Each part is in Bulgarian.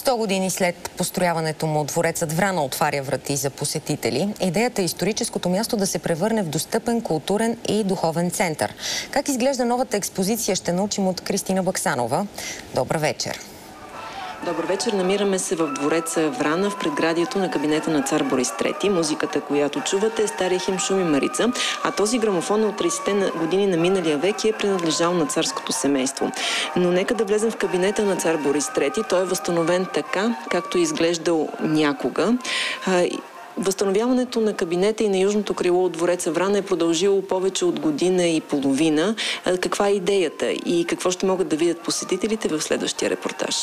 100 години след построяването му, дворецът Врана отваря врати за посетители. Идеята е историческото място да се превърне в достъпен културен и духовен център. Как изглежда новата експозиция, ще научим от Кристина Баксанова. Добър вечер! Добър вечер! Намираме се в двореца Врана, в предградието на кабинета на цар Борис III. Музиката, която чувате, е стария хим Шум и Марица, а този грамофон е от 30-те години на миналия век и е принадлежал на царското семейство. Но нека да влезем в кабинета на цар Борис III. Той е възстановен така, както е изглеждал някога. Възстановяването на кабинета и на южното крило от двореца Врана е продължило повече от година и половина. Каква е идеята и какво ще могат да видят посетителите в следващия репортаж?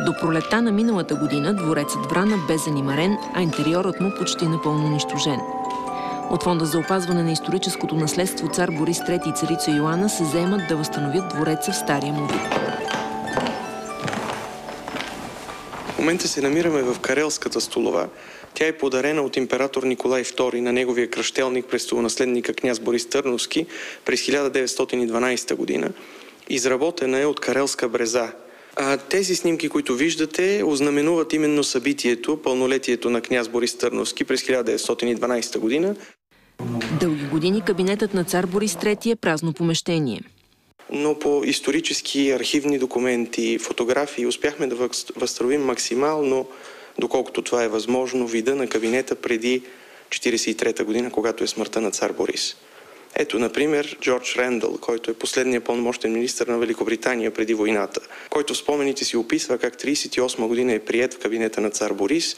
До пролетта на миналата година дворецът Врана бе занимарен, а интериорът му почти напълно унищожен. От Фонда за опазване на историческото наследство цар Борис III и царица Йоана се заемат да възстановят двореца в стария му вид. В момента се намираме в Карелската столова. Тя е подарена от император Николай II на неговия кръщелник, престолонаследника княз Борис Търновски през 1912 година. Изработена е от карелска бреза. Тези снимки, които виждате, ознаменуват именно събитието, пълнолетието на княз Борис Търновски през 1912 година. Дълги години кабинетът на цар Борис III е празно помещение. Но по исторически архивни документи, фотографии успяхме да възстановим максимално, доколкото това е възможно, вида на кабинета преди 1943 година, когато е смъртта на цар Борис. Ето, например, Джордж Рендъл, който е последният пълномощен министър на Великобритания преди войната, който в спомените си описва как 1938 година е приет в кабинета на цар Борис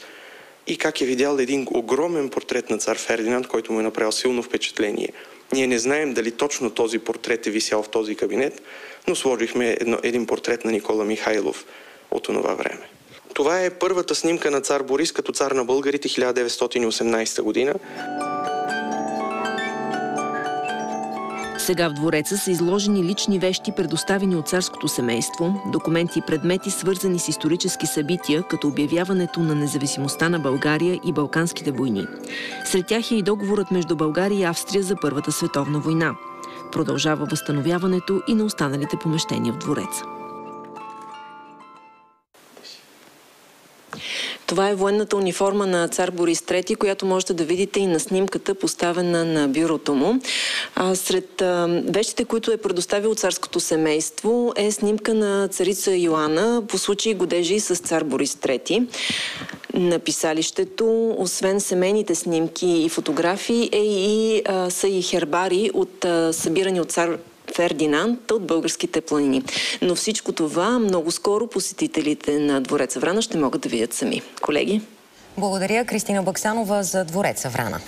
и как е видял един огромен портрет на цар Фердинанд, който му е направил силно впечатление. Ние не знаем дали точно този портрет е висял в този кабинет, но сложихме един портрет на Никола Михайлов от онова време. Това е първата снимка на цар Борис като цар на българите 1918 година. Сега в двореца са изложени лични вещи, предоставени от царското семейство, документи и предмети, свързани с исторически събития, като обявяването на независимостта на България и Балканските войни. Сред тях е и договорът между България и Австрия за Първата световна война. Продължава възстановяването и на останалите помещения в двореца. Това е военната униформа на цар Борис III, която можете да видите и на снимката, поставена на бюрото му. Сред вещите, които е предоставил царското семейство, е снимка на царица Йоана по случай годежи с цар Борис III. На писалището, освен семейните снимки и фотографии, са и хербари събирани от цар Фердинанд от българските планини. Но всичко това много скоро посетителите на двореца Врана ще могат да видят сами. Колеги? Благодаря, Кристина Баксанова, за двореца Врана.